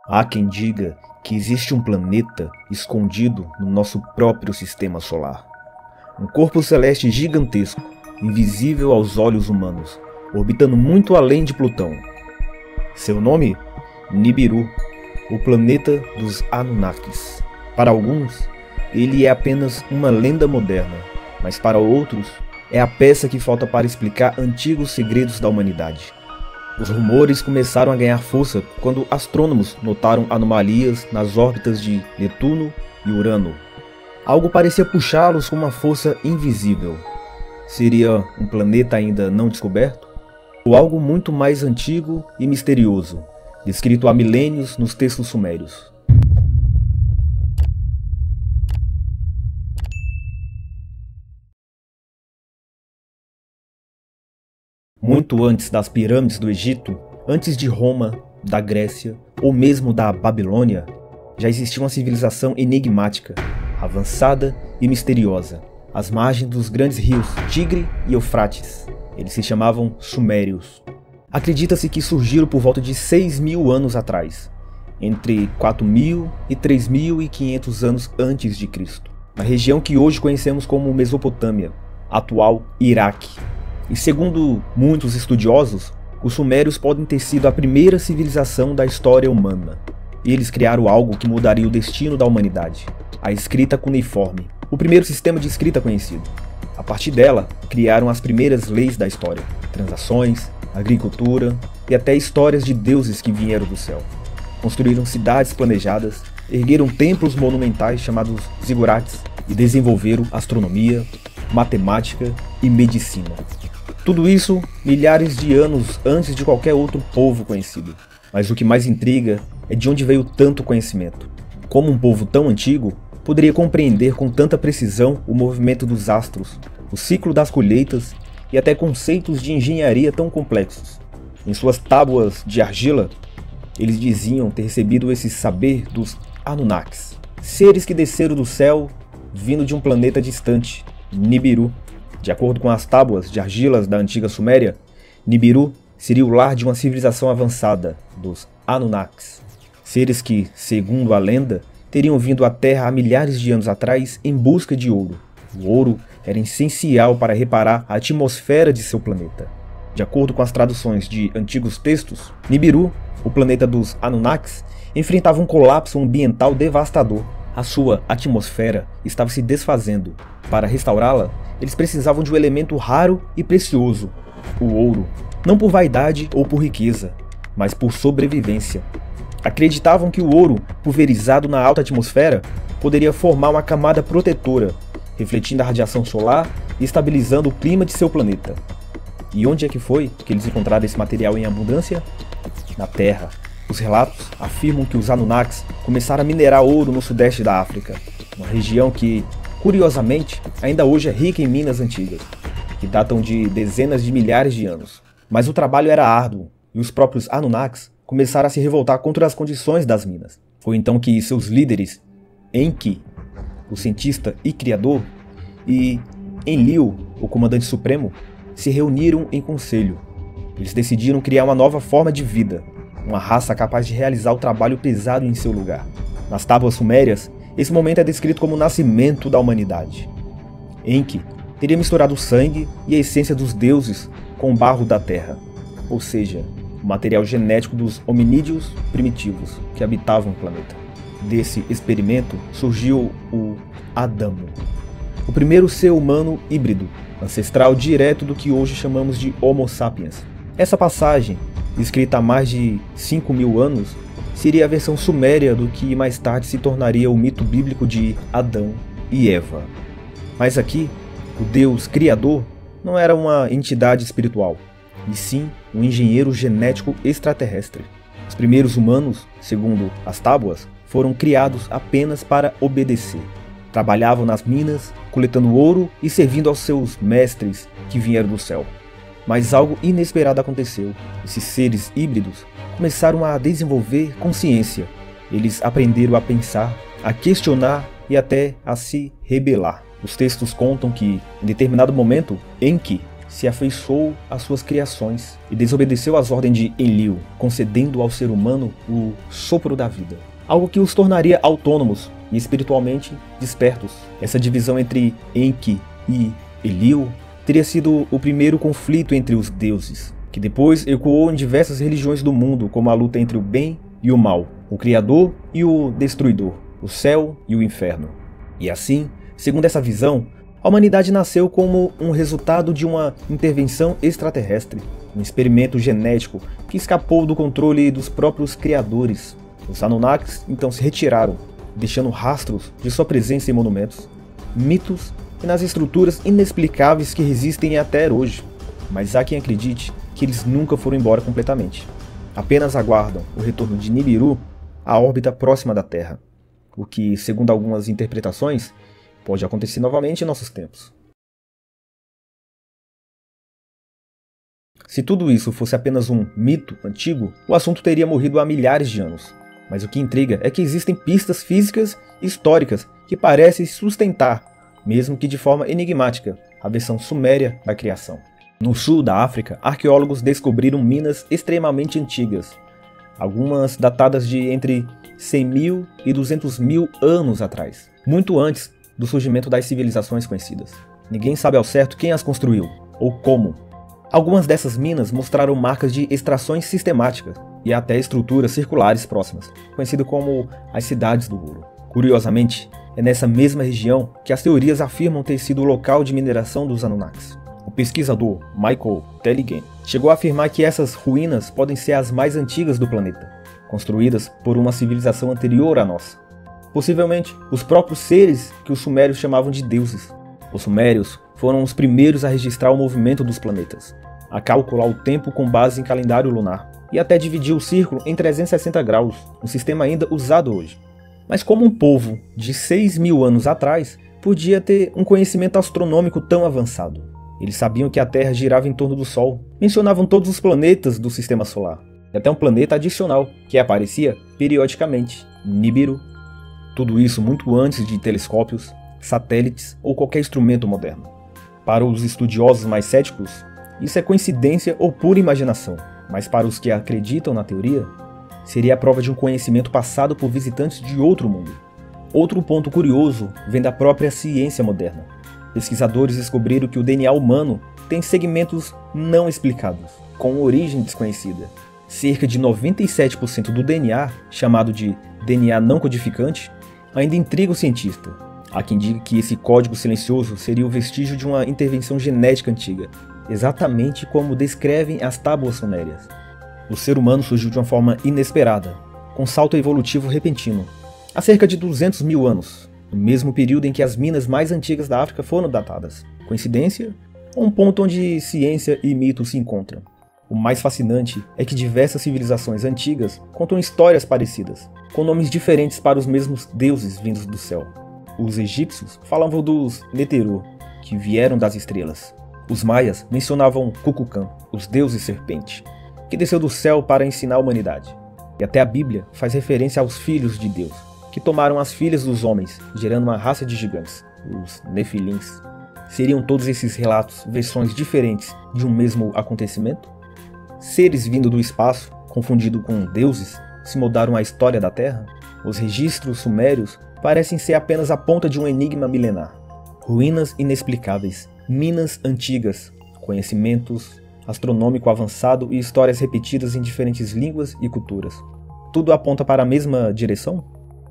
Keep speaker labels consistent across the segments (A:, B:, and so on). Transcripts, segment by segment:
A: Há quem diga que existe um planeta escondido no nosso próprio sistema solar. Um corpo celeste gigantesco, invisível aos olhos humanos, orbitando muito além de Plutão. Seu nome? Nibiru, o planeta dos Anunnakis. Para alguns, ele é apenas uma lenda moderna, mas para outros, é a peça que falta para explicar antigos segredos da humanidade. Os rumores começaram a ganhar força quando astrônomos notaram anomalias nas órbitas de Netuno e Urano. Algo parecia puxá-los com uma força invisível. Seria um planeta ainda não descoberto? Ou algo muito mais antigo e misterioso, descrito há milênios nos textos sumérios? Muito antes das pirâmides do Egito, antes de Roma, da Grécia ou mesmo da Babilônia, já existia uma civilização enigmática, avançada e misteriosa, às margens dos grandes rios Tigre e Eufrates. Eles se chamavam Sumérios. Acredita-se que surgiram por volta de 6.000 anos atrás, entre 4.000 e 3.500 anos antes de Cristo, na região que hoje conhecemos como Mesopotâmia, atual Iraque. E segundo muitos estudiosos, os sumérios podem ter sido a primeira civilização da história humana. E eles criaram algo que mudaria o destino da humanidade: a escrita cuneiforme, o primeiro sistema de escrita conhecido. A partir dela, criaram as primeiras leis da história, transações, agricultura e até histórias de deuses que vieram do céu. Construíram cidades planejadas, ergueram templos monumentais chamados zigurates e desenvolveram astronomia, matemática e medicina. Tudo isso milhares de anos antes de qualquer outro povo conhecido. Mas o que mais intriga é de onde veio tanto conhecimento. Como um povo tão antigo poderia compreender com tanta precisão o movimento dos astros, o ciclo das colheitas e até conceitos de engenharia tão complexos? Em suas tábuas de argila, eles diziam ter recebido esse saber dos Anunnakis, seres que desceram do céu vindo de um planeta distante, Nibiru. De acordo com as tábuas de argilas da antiga Suméria, Nibiru seria o lar de uma civilização avançada, dos Anunnakis. Seres que, segundo a lenda, teriam vindo à Terra há milhares de anos atrás em busca de ouro. O ouro era essencial para reparar a atmosfera de seu planeta. De acordo com as traduções de antigos textos, Nibiru, o planeta dos Anunnakis, enfrentava um colapso ambiental devastador. A sua atmosfera estava se desfazendo. Para restaurá-la, eles precisavam de um elemento raro e precioso, o ouro. Não por vaidade ou por riqueza, mas por sobrevivência. Acreditavam que o ouro, pulverizado na alta atmosfera, poderia formar uma camada protetora, refletindo a radiação solar e estabilizando o clima de seu planeta. E onde é que foi que eles encontraram esse material em abundância? Na Terra. Os relatos afirmam que os Anunnakis começaram a minerar ouro no sudeste da África, uma região que, curiosamente, ainda hoje é rica em minas antigas, que datam de dezenas de milhares de anos. Mas o trabalho era árduo, e os próprios Anunnakis começaram a se revoltar contra as condições das minas. Foi então que seus líderes, Enki, o cientista e criador, e Enlil, o comandante supremo, se reuniram em conselho. Eles decidiram criar uma nova forma de vida, uma raça capaz de realizar o trabalho pesado em seu lugar. Nas tábuas sumérias, esse momento é descrito como o nascimento da humanidade. Enki teria misturado o sangue e a essência dos deuses com o barro da terra, ou seja, o material genético dos hominídeos primitivos que habitavam o planeta. Desse experimento surgiu o Adão, o primeiro ser humano híbrido, ancestral direto do que hoje chamamos de Homo sapiens. Essa passagem, escrita há mais de 5.000 anos, seria a versão suméria do que mais tarde se tornaria o mito bíblico de Adão e Eva. Mas aqui, o Deus Criador não era uma entidade espiritual, e sim um engenheiro genético extraterrestre. Os primeiros humanos, segundo as tábuas, foram criados apenas para obedecer. Trabalhavam nas minas, coletando ouro e servindo aos seus mestres que vieram do céu. Mas algo inesperado aconteceu. Esses seres híbridos começaram a desenvolver consciência. Eles aprenderam a pensar, a questionar e até a se rebelar. Os textos contam que, em determinado momento, Enki se afeiçoou às suas criações e desobedeceu às ordens de Enlil, concedendo ao ser humano o sopro da vida, algo que os tornaria autônomos e espiritualmente despertos. Essa divisão entre Enki e Enlil teria sido o primeiro conflito entre os deuses, que depois ecoou em diversas religiões do mundo, como a luta entre o bem e o mal, o Criador e o Destruidor, o céu e o inferno. E assim, segundo essa visão, a humanidade nasceu como um resultado de uma intervenção extraterrestre, um experimento genético que escapou do controle dos próprios criadores. Os Anunnakis então se retiraram, deixando rastros de sua presença em monumentos, mitos e nas estruturas inexplicáveis que resistem até hoje. Mas há quem acredite que eles nunca foram embora completamente. Apenas aguardam o retorno de Nibiru à órbita próxima da Terra, o que, segundo algumas interpretações, pode acontecer novamente em nossos tempos. Se tudo isso fosse apenas um mito antigo, o assunto teria morrido há milhares de anos. Mas o que intriga é que existem pistas físicas e históricas que parecem sustentar, mesmo que de forma enigmática, a versão suméria da criação. No sul da África, arqueólogos descobriram minas extremamente antigas, algumas datadas de entre 100.000 e 200.000 anos atrás, muito antes do surgimento das civilizações conhecidas. Ninguém sabe ao certo quem as construiu, ou como. Algumas dessas minas mostraram marcas de extrações sistemáticas e até estruturas circulares próximas, conhecidas como as Cidades do Ouro. Curiosamente, é nessa mesma região que as teorias afirmam ter sido o local de mineração dos Anunnakis. O pesquisador Michael Tellegen chegou a afirmar que essas ruínas podem ser as mais antigas do planeta, construídas por uma civilização anterior à nossa. Possivelmente, os próprios seres que os sumérios chamavam de deuses. Os sumérios foram os primeiros a registrar o movimento dos planetas, a calcular o tempo com base em calendário lunar, e até dividir o círculo em 360 graus, um sistema ainda usado hoje. Mas como um povo de 6.000 anos atrás podia ter um conhecimento astronômico tão avançado? Eles sabiam que a Terra girava em torno do Sol, mencionavam todos os planetas do sistema solar, e até um planeta adicional, que aparecia periodicamente, Nibiru. Tudo isso muito antes de telescópios, satélites ou qualquer instrumento moderno. Para os estudiosos mais céticos, isso é coincidência ou pura imaginação, mas para os que acreditam na teoria, seria a prova de um conhecimento passado por visitantes de outro mundo. Outro ponto curioso vem da própria ciência moderna. Pesquisadores descobriram que o DNA humano tem segmentos não explicados, com origem desconhecida. Cerca de 97% do DNA, chamado de DNA não codificante, ainda intriga o cientista. Há quem diga que esse código silencioso seria o vestígio de uma intervenção genética antiga, exatamente como descrevem as tábuas sumérias. O ser humano surgiu de uma forma inesperada, com salto evolutivo repentino, há cerca de 200.000 anos, no mesmo período em que as minas mais antigas da África foram datadas. Coincidência? Ou um ponto onde ciência e mito se encontram? O mais fascinante é que diversas civilizações antigas contam histórias parecidas, com nomes diferentes para os mesmos deuses vindos do céu. Os egípcios falavam dos Neteru, que vieram das estrelas. Os maias mencionavam Kukulkan, os deuses serpente, que desceu do céu para ensinar a humanidade. E até a Bíblia faz referência aos filhos de Deus, que tomaram as filhas dos homens, gerando uma raça de gigantes, os Nefilins. Seriam todos esses relatos versões diferentes de um mesmo acontecimento? Seres vindo do espaço, confundido com deuses, se moldaram a história da Terra? Os registros sumérios parecem ser apenas a ponta de um enigma milenar. Ruínas inexplicáveis, minas antigas, conhecimentos astronômico avançado e histórias repetidas em diferentes línguas e culturas. Tudo aponta para a mesma direção?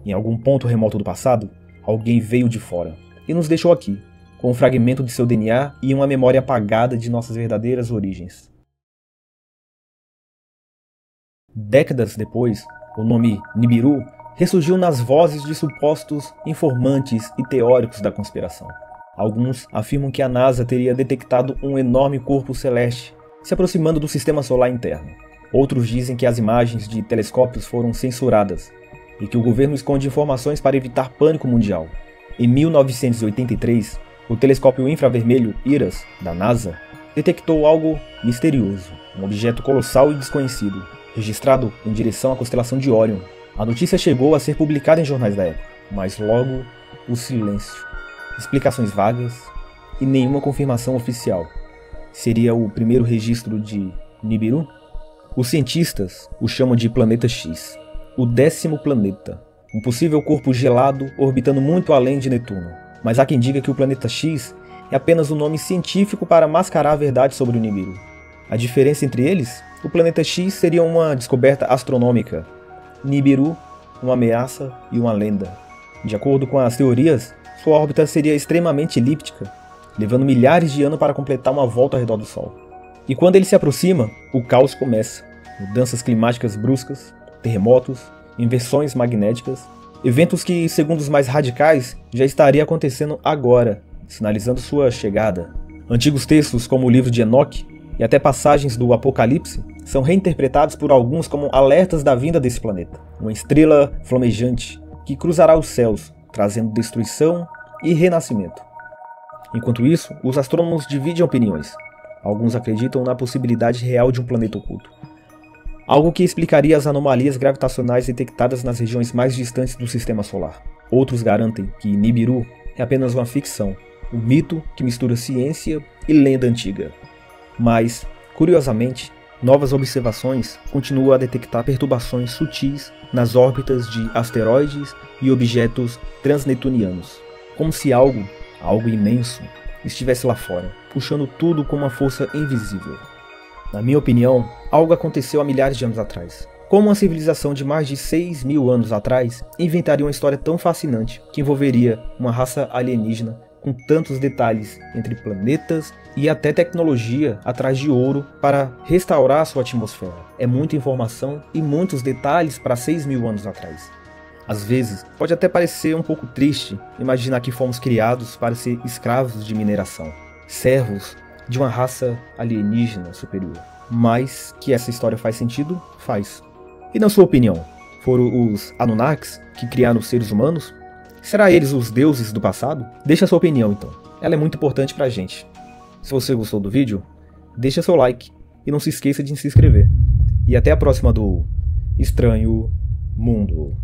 A: Em algum ponto remoto do passado, alguém veio de fora e nos deixou aqui, com um fragmento de seu DNA e uma memória apagada de nossas verdadeiras origens. Décadas depois, o nome Nibiru ressurgiu nas vozes de supostos informantes e teóricos da conspiração. Alguns afirmam que a NASA teria detectado um enorme corpo celeste se aproximando do sistema solar interno. Outros dizem que as imagens de telescópios foram censuradas e que o governo esconde informações para evitar pânico mundial. Em 1983, o telescópio infravermelho IRAS, da NASA, detectou algo misterioso, um objeto colossal e desconhecido, registrado em direção à constelação de Órion. A notícia chegou a ser publicada em jornais da época, mas logo o silêncio, explicações vagas e nenhuma confirmação oficial. seria o primeiro registro de Nibiru? Os cientistas o chamam de Planeta X, o 10º planeta, um possível corpo gelado orbitando muito além de Netuno. Mas há quem diga que o Planeta X é apenas um nome científico para mascarar a verdade sobre o Nibiru. A diferença entre eles? O Planeta X seria uma descoberta astronômica, Nibiru, uma ameaça e uma lenda. De acordo com as teorias, sua órbita seria extremamente elíptica, levando milhares de anos para completar uma volta ao redor do Sol. E quando ele se aproxima, o caos começa. Mudanças climáticas bruscas, terremotos, inversões magnéticas, eventos que, segundo os mais radicais, já estaria acontecendo agora, sinalizando sua chegada. Antigos textos como o livro de Enoque e até passagens do Apocalipse são reinterpretados por alguns como alertas da vinda desse planeta, uma estrela flamejante que cruzará os céus, trazendo destruição e renascimento. Enquanto isso, os astrônomos dividem opiniões. Alguns acreditam na possibilidade real de um planeta oculto, algo que explicaria as anomalias gravitacionais detectadas nas regiões mais distantes do Sistema Solar. Outros garantem que Nibiru é apenas uma ficção, um mito que mistura ciência e lenda antiga. Mas, curiosamente, novas observações continuam a detectar perturbações sutis nas órbitas de asteroides e objetos transnetunianos, como se algo imenso, estivesse lá fora, puxando tudo com uma força invisível. Na minha opinião, algo aconteceu há milhares de anos atrás. Como uma civilização de mais de 6.000 anos atrás inventaria uma história tão fascinante que envolveria uma raça alienígena com tantos detalhes entre planetas e até tecnologia atrás de ouro para restaurar sua atmosfera? É muita informação e muitos detalhes para 6.000 anos atrás. Às vezes, pode até parecer um pouco triste imaginar que fomos criados para ser escravos de mineração, servos de uma raça alienígena superior. Mas que essa história faz sentido? Faz. E na sua opinião, foram os Anunnakis que criaram os seres humanos? Será eles os deuses do passado? Deixa a sua opinião então, ela é muito importante pra gente. Se você gostou do vídeo, deixa seu like e não se esqueça de se inscrever. E até a próxima do Estranho Mundo.